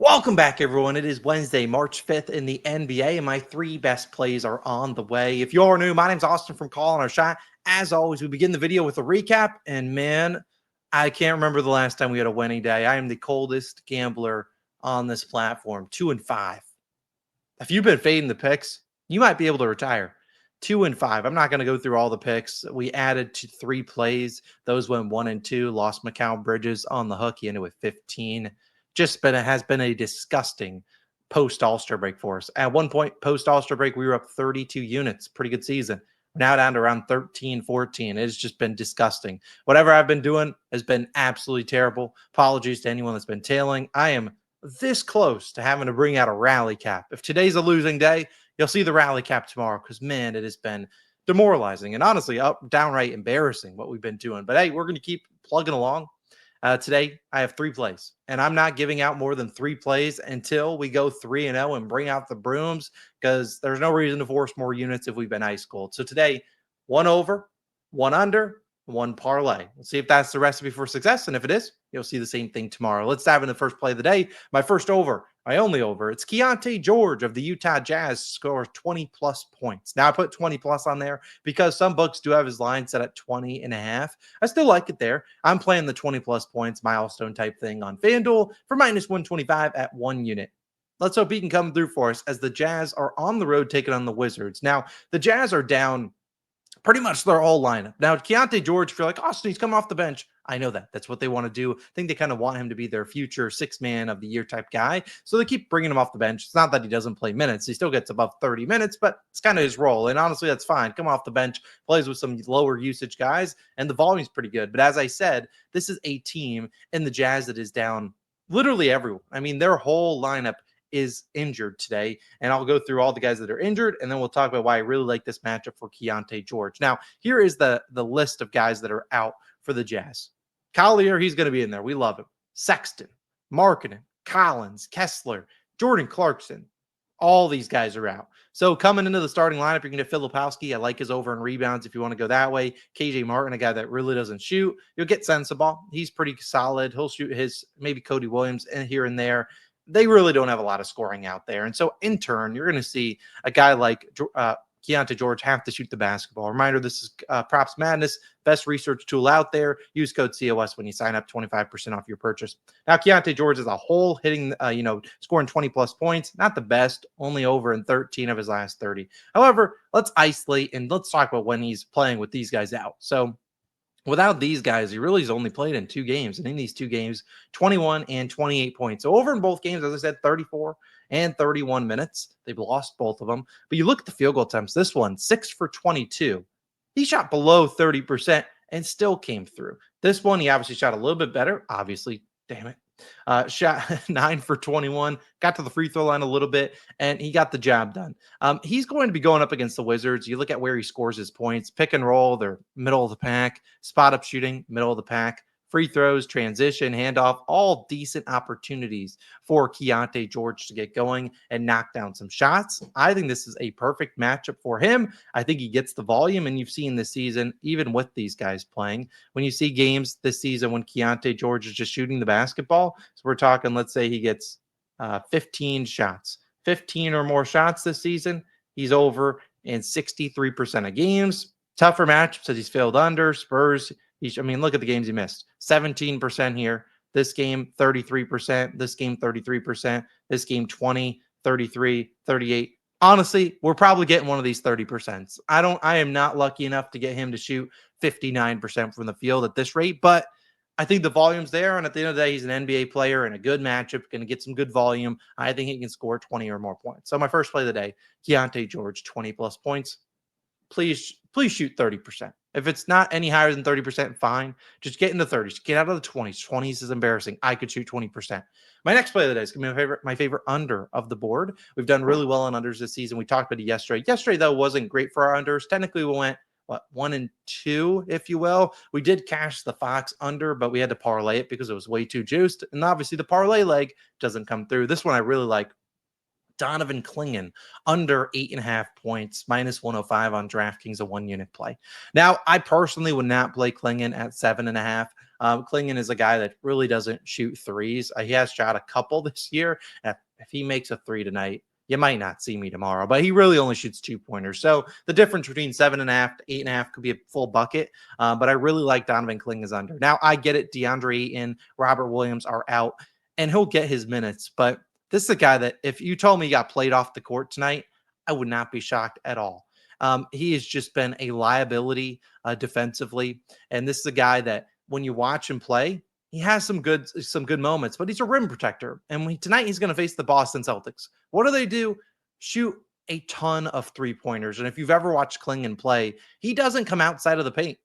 Welcome back, everyone. It is Wednesday, March 5th in the NBA, and my three best plays are on the way. If you're new, my name's Austin from Calling Our Shot. As always, we begin the video with a recap, and man, I can't remember the last time we had a winning day. I am the coldest gambler on this platform, 2-5. If you've been fading the picks, you might be able to retire. 2-5. I'm not going to go through all the picks. We added to 3 plays. Those went 1 and 2. Lost Mikal Bridges on the hook. He ended with 15. It has been a disgusting post All-Star break for us. At one point, post All-Star break, we were up 32 units. Pretty good season. We're now down to around 13, 14. It's just been disgusting. Whatever I've been doing has been absolutely terrible. Apologies to anyone that's been tailing. I am this close to having to bring out a rally cap. If today's a losing day, you'll see the rally cap tomorrow because, man, it has been demoralizing and honestly downright embarrassing what we've been doing. But, hey, we're going to keep plugging along. Today, I have 3 plays, and I'm not giving out more than 3 plays until we go 3-0 and bring out the brooms because there's no reason to force more units if we've been ice cold. So today, 1 over, 1 under, 1 parlay. We'll see if that's the recipe for success, and if it is, you'll see the same thing tomorrow. Let's dive into the first play of the day. My first over, my only over. It's Keyonte George of the Utah Jazz scores 20-plus points. Now, I put 20-plus on there because some books do have his line set at 20.5. I still like it there. I'm playing the 20-plus points milestone type thing on FanDuel for minus 125 at 1 unit. Let's hope he can come through for us as the Jazz are on the road taking on the Wizards. Now, the Jazz are down pretty much their whole lineup. Now, Keyonte George, if you're like, Austin, he's coming off the bench. I know that. That's what they want to do. I think they kind of want him to be their future 6-man of the year type guy. So they keep bringing him off the bench. It's not that he doesn't play minutes. He still gets above 30 minutes, but it's kind of his role. And honestly, that's fine. Come off the bench, plays with some lower usage guys, and the volume's pretty good. But as I said, this is a team in the Jazz that is down literally everyone. I mean, their whole lineup is injured today. And I'll go through all the guys that are injured, and then we'll talk about why I really like this matchup for Keyonte George. Now, here is the list of guys that are out for the Jazz. Collier, he's going to be in there. We love him. Sexton, Markkanen, Collins, Kessler, Jordan Clarkson. All these guys are out. So coming into the starting lineup, you're going to Filipowski. I like his over and rebounds if you want to go that way. KJ Martin, a guy that really doesn't shoot. You'll get Sensabaugh. He's pretty solid. He'll shoot his maybe Cody Williams in here and there. They really don't have a lot of scoring out there. And so in turn, you're going to see a guy like Keyonte George have to shoot the basketball. Reminder, this is PropsMadness, best research tool out there. Use code COS when you sign up, 25% off your purchase. Now, Keyonte George as a whole hitting, scoring 20-plus points. Not the best, only over in 13 of his last 30. However, let's isolate and let's talk about when he's playing with these guys out. So without these guys, he really has only played in 2 games. And in these 2 games, 21 and 28 points. So over in both games, as I said, 34 and 31 minutes. They've lost both of them. But you look at the field goal attempts. This one, 6 for 22. He shot below 30% and still came through. This one, he obviously shot a little bit better. Obviously, damn it. Shot 9 for 21, got to the free throw line a little bit, and he got the job done. He's going to be going up against the Wizards. You look at where he scores his points, pick and roll, they're middle of the pack, spot up shooting, middle of the pack, free throws, transition, handoff, all decent opportunities for Keyonte George to get going and knock down some shots. I think this is a perfect matchup for him. I think he gets the volume, and you've seen this season, even with these guys playing, when you see games this season when Keyonte George is just shooting the basketball. So we're talking, let's say he gets 15 shots, 15 or more shots this season. He's over in 63% of games. Tougher matchups that he's failed under. Spurs, look at the games he missed. 17% here. This game, 33%. This game, 33%. This game, 20, 33, 38. Honestly, we're probably getting one of these 30%. I am not lucky enough to get him to shoot 59% from the field at this rate, but I think the volume's there. And at the end of the day, he's an NBA player in a good matchup, going to get some good volume. I think he can score 20 or more points. So my first play of the day, Keyonte George, 20-plus points. Please shoot 30%. If it's not any higher than 30%, fine. Just get in the 30s. Get out of the 20s. 20s is embarrassing. I could shoot 20%. My next play of the day is going to be my favorite under of the board. We've done really well on unders this season. We talked about it yesterday. Yesterday, though, wasn't great for our unders. Technically, we went 1 and 2, if you will. We did cash the Fox under, but we had to parlay it because it was way too juiced. And obviously, the parlay leg doesn't come through. This one I really like. Donovan Clingan under 8.5 points, minus 105 on DraftKings, a 1-unit play. Now, I personally would not play Clingan at 7.5. Clingan is a guy that really doesn't shoot threes. He has shot a couple this year. If he makes a three tonight, you might not see me tomorrow, but he really only shoots 2-pointers. So the difference between 7.5 to 8.5 could be a full bucket. But I really like Donovan Clingan under. Now I get it. DeAndre Ayton, Robert Williams are out, and he'll get his minutes. But this is a guy that if you told me he got played off the court tonight, I would not be shocked at all. He has just been a liability defensively, and this is a guy that when you watch him play, he has some good moments, but he's a rim protector. And tonight he's going to face the Boston Celtics. What do? Shoot a ton of 3-pointers. And if you've ever watched Clingan play, he doesn't come outside of the paint.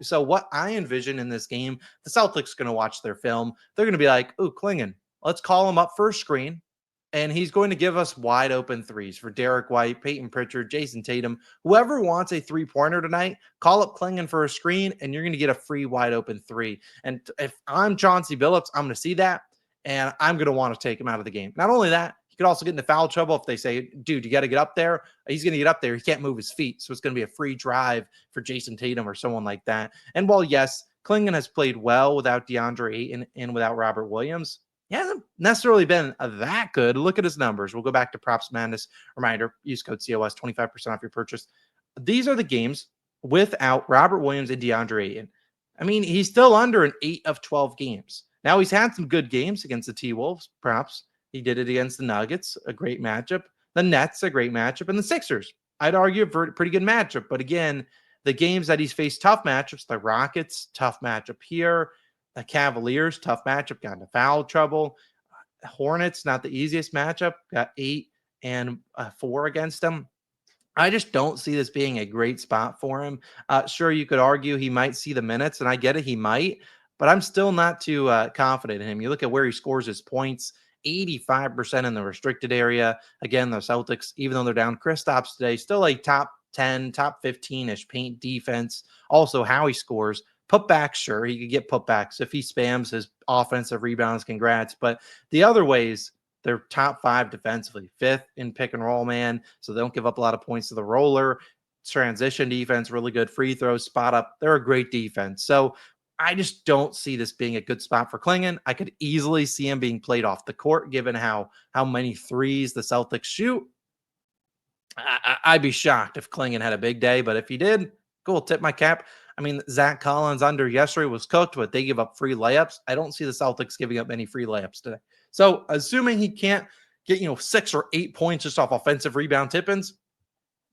So what I envision in this game, the Celtics are going to watch their film. They're going to be like, "Ooh, Clingan, let's call him up for a screen." And he's going to give us wide open threes for Derek White, Peyton Pritchard, Jason Tatum. Whoever wants a 3-pointer tonight, call up Clingan for a screen, and you're going to get a free wide open 3. And if I'm Chauncey Billups, I'm going to see that, and I'm going to want to take him out of the game. Not only that, he could also get into foul trouble if they say, "Dude, you got to get up there." He's going to get up there. He can't move his feet. So it's going to be a free drive for Jason Tatum or someone like that. And while, yes, Clingan has played well without DeAndre Ayton and without Robert Williams, he hasn't necessarily been that good. Look at his numbers. We'll go back to PropsMadness. Reminder, use code COS, 25% off your purchase. These are the games without Robert Williams and DeAndre Ayton. I mean, he's still under an 8 of 12 games. Now, he's had some good games against the T-Wolves, perhaps. He did it against the Nuggets, a great matchup. The Nets, a great matchup. And the Sixers, I'd argue, a pretty good matchup. But again, the games that he's faced tough matchups, the Rockets, tough matchup here. The Cavaliers, tough matchup, got into foul trouble. Hornets, not the easiest matchup, got 8 and 4 against them. I just don't see this being a great spot for him. Sure, you could argue he might see the minutes, and I get it, he might, but I'm still not too confident in him. You look at where he scores his points, 85% in the restricted area. Again, the Celtics, even though they're down Kristaps today, still a top 10, top 15-ish paint defense. Also, how he scores. Putbacks, sure, he could get putbacks. If he spams his offensive rebounds, congrats. But the other ways, they're top 5 defensively, 5th in pick and roll, man. So they don't give up a lot of points to the roller. Transition defense, really good free throws, spot up. They're a great defense. So I just don't see this being a good spot for Clingan. I could easily see him being played off the court, given how many threes the Celtics shoot. I'd be shocked if Clingan had a big day, but if he did, cool, tip my cap. I mean, Zach Collins under yesterday was cooked, but they give up free layups. I don't see the Celtics giving up any free layups today. So assuming he can't get, 6 or 8 points just off offensive rebound tip-ins,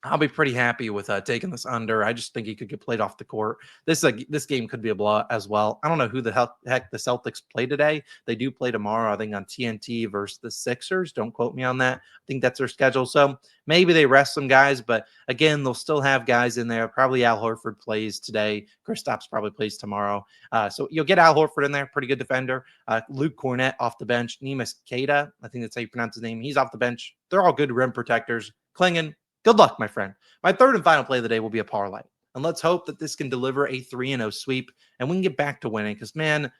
I'll be pretty happy with taking this under. I just think he could get played off the court. This game could be a blowout as well. I don't know who the heck the Celtics play today. They do play tomorrow, I think, on TNT versus the Sixers. Don't quote me on that. I think that's their schedule. So maybe they rest some guys, but again, they'll still have guys in there. Probably Al Horford plays today. Kristaps probably plays tomorrow. So you'll get Al Horford in there, pretty good defender. Luke Cornett off the bench. Neemias Queta, I think that's how you pronounce his name. He's off the bench. They're all good rim protectors. Clingan, good luck, my friend. My third and final play of the day will be a parlay. And let's hope that this can deliver a 3-0 sweep and we can get back to winning because, man,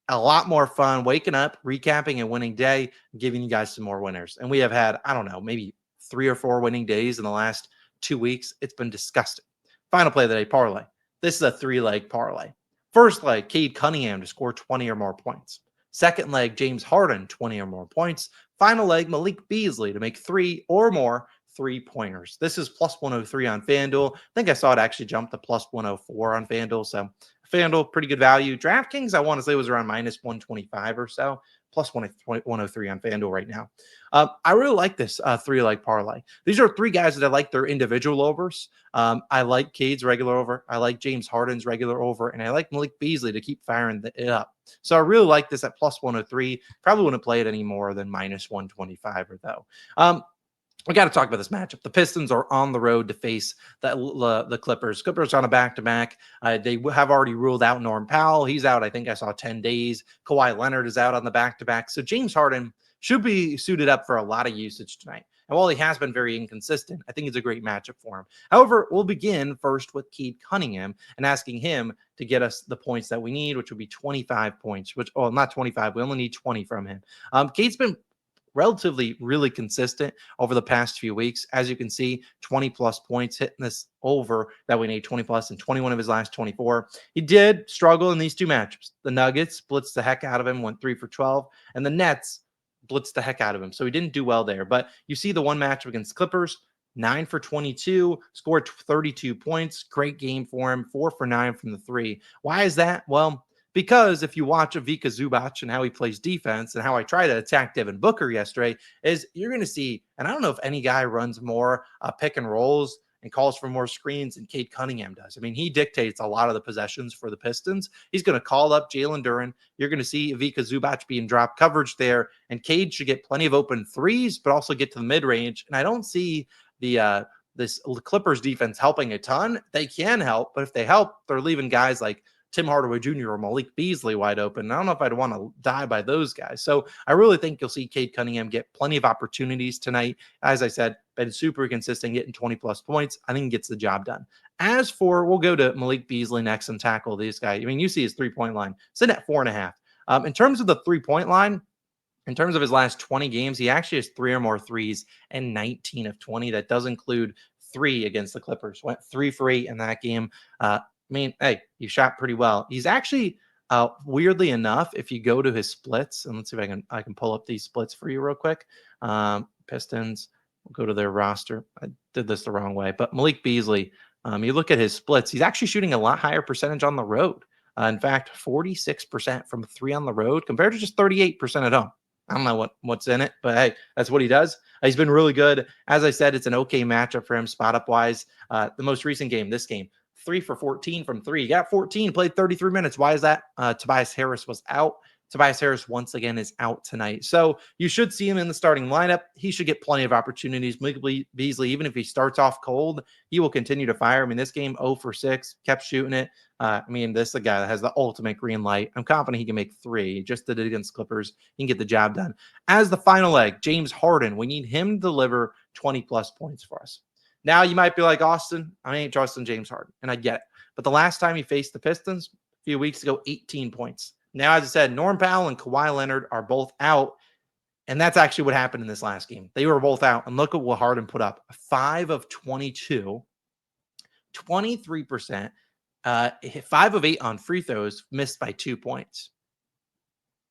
a lot more fun waking up, recapping a winning day, giving you guys some more winners. And we have had, I don't know, maybe 3 or 4 winning days in the last 2 weeks. It's been disgusting. Final play of the day, parlay. This is a 3-leg parlay. First leg, Cade Cunningham to score 20 or more points. Second leg, James Harden, 20 or more points. Final leg, Malik Beasley to make 3 or more 3-pointers. This is plus 103 on FanDuel. I think I saw it actually jump to plus 104 on FanDuel. So FanDuel, pretty good value. DraftKings, I want to say, was around minus 125 or so. Plus 103 on FanDuel right now. I really like this 3-leg parlay. These are 3 guys that I like their individual overs. I like Cade's regular over. I like James Harden's regular over. And I like Malik Beasley to keep firing it up. So I really like this at plus 103. Probably wouldn't play it any more than minus 125 or though. We got to talk about this matchup. The Pistons are on the road to face the Clippers. Clippers on a back-to-back. They have already ruled out Norm Powell. He's out, I think I saw 10 days. Kawhi Leonard is out on the back-to-back. So James Harden should be suited up for a lot of usage tonight. And while he has been very inconsistent, I think it's a great matchup for him. However, we'll begin first with Cade Cunningham and asking him to get us the points that we need, which would be 25 points, not 25. We only need 20 from him. Cade's been relatively really consistent over the past few weeks. As you can see, 20 plus points, hitting this over that we need 20 plus in 21 of his last 24. He did struggle in these two matchups. The Nuggets blitzed the heck out of him, went 3 for 12, and the Nets blitzed the heck out of him. So he didn't do well there. But you see the one matchup against Clippers, 9 for 22, scored 32 points. Great game for him, 4 for 9 from the three. Why is that? Well, because if you watch Ivica Zubac and how he plays defense and how I try to attack Devin Booker yesterday, is you're going to see, and I don't know if any guy runs more pick and rolls and calls for more screens than Cade Cunningham does. I mean, he dictates a lot of the possessions for the Pistons. He's going to call up Jalen Duren. You're going to see Ivica Zubac being drop coverage there, and Cade should get plenty of open threes, but also get to the mid-range. And I don't see the this Clippers defense helping a ton. They can help, but if they help, they're leaving guys like Tim Hardaway Jr. or Malik Beasley wide open. I don't know if I'd want to die by those guys. So I really think you'll see Cade Cunningham get plenty of opportunities tonight. As I said, been super consistent, getting 20 plus points. I think he gets the job done. As for, we'll go to Malik Beasley next and tackle these guys. I mean, you see his 3-point line, sitting at 4.5. In terms of the 3-point line, in terms of his last 20 games, he actually has 3 or more threes and 19 of 20. That does include 3 against the Clippers. Went 3 for 8 in that game. I mean, hey, he shot pretty well. He's actually, weirdly enough, if you go to his splits, and let's see if I can pull up these splits for you real quick. Pistons, we'll go to their roster. I did this the wrong way, but Malik Beasley, you look at his splits, he's actually shooting a lot higher percentage on the road. In fact, 46% from 3 on the road compared to just 38% at home. I don't know what's in it, but hey, that's what he does. He's been really good. As I said, it's an okay matchup for him spot up wise. The most recent game, this game, 3 for 14 from 3. He got 14, played 33 minutes. Why is that? Tobias Harris was out. Tobias Harris, once again, is out tonight. So you should see him in the starting lineup. He should get plenty of opportunities. Malik Beasley, even if he starts off cold, he will continue to fire. I mean, this game, 0 for 6, kept shooting it. I mean, this is the guy that has the ultimate green light. I'm confident he can make 3. He just did it against Clippers. He can get the job done. As the final leg, James Harden, we need him to deliver 20-plus points for us. Now, you might be like, Austin, I ain't trusting James Harden, and I get it. But the last time he faced the Pistons, a few weeks ago, 18 points. Now, as I said, Norm Powell and Kawhi Leonard are both out, and that's actually what happened in this last game. They were both out, and look at what Harden put up. 5 of 22, 23%, 5 of 8 on free throws, missed by 2 points.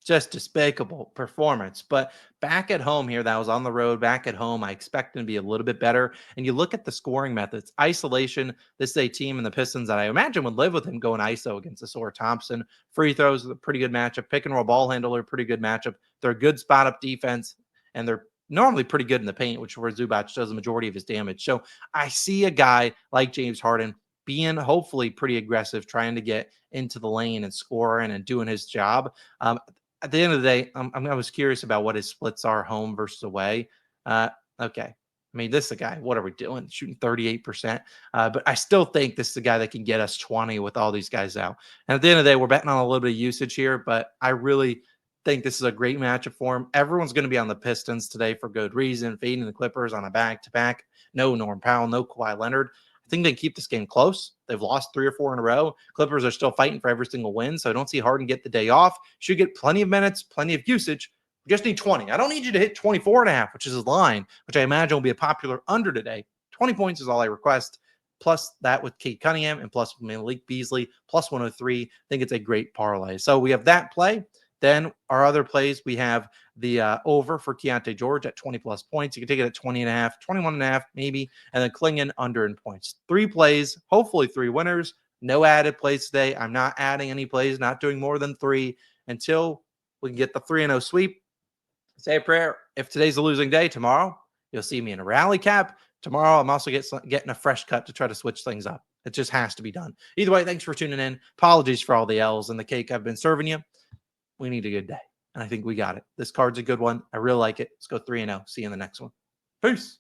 Just despicable performance. But back at home here, that was on the road. Back at home, I expect him to be a little bit better. And you look at the scoring methods, isolation. This is a team in the Pistons that I imagine would live with him going ISO against Asor Thompson. Free throws is a pretty good matchup. Pick and roll ball handler, pretty good matchup. They're a good spot up defense, and they're normally pretty good in the paint, which is where Zubac does the majority of his damage. So I see a guy like James Harden being hopefully pretty aggressive, trying to get into the lane and scoring and doing his job. At the end of the day, I was curious about what his splits are, home versus away. Okay. I mean, this is a guy, what are we doing? Shooting 38%. But I still think this is a guy that can get us 20 with all these guys out. And at the end of the day, we're betting on a little bit of usage here, but I really think this is a great matchup for him. Everyone's going to be on the Pistons today for good reason, fading the Clippers on a back-to-back. No Norm Powell, no Kawhi Leonard. I think they can keep this game close. They've lost 3 or 4 in a row. Clippers are still fighting for every single win, so I don't see Harden get the day off. Should get plenty of minutes, plenty of usage. We just need 20. I don't need you to hit 24.5, which is his line, which I imagine will be a popular under today. 20 points is all I request. Plus that with Cade Cunningham and plus Malik Beasley, plus 103. I think it's a great parlay. So we have that play. Then our other plays, we have the over for Keyonte George at 20-plus points. You can take it at 20.5, 21.5 maybe, and then Clingan under in points. 3 plays, hopefully 3 winners. No added plays today. I'm not adding any plays, not doing more than 3 until we can get the 3-0 sweep. Say a prayer. If today's a losing day, tomorrow you'll see me in a rally cap. Tomorrow I'm also getting a fresh cut to try to switch things up. It just has to be done. Either way, thanks for tuning in. Apologies for all the L's and the cake I've been serving you. We need a good day, and I think we got it. This card's a good one. I really like it. Let's go 3-0. See you in the next one. Peace.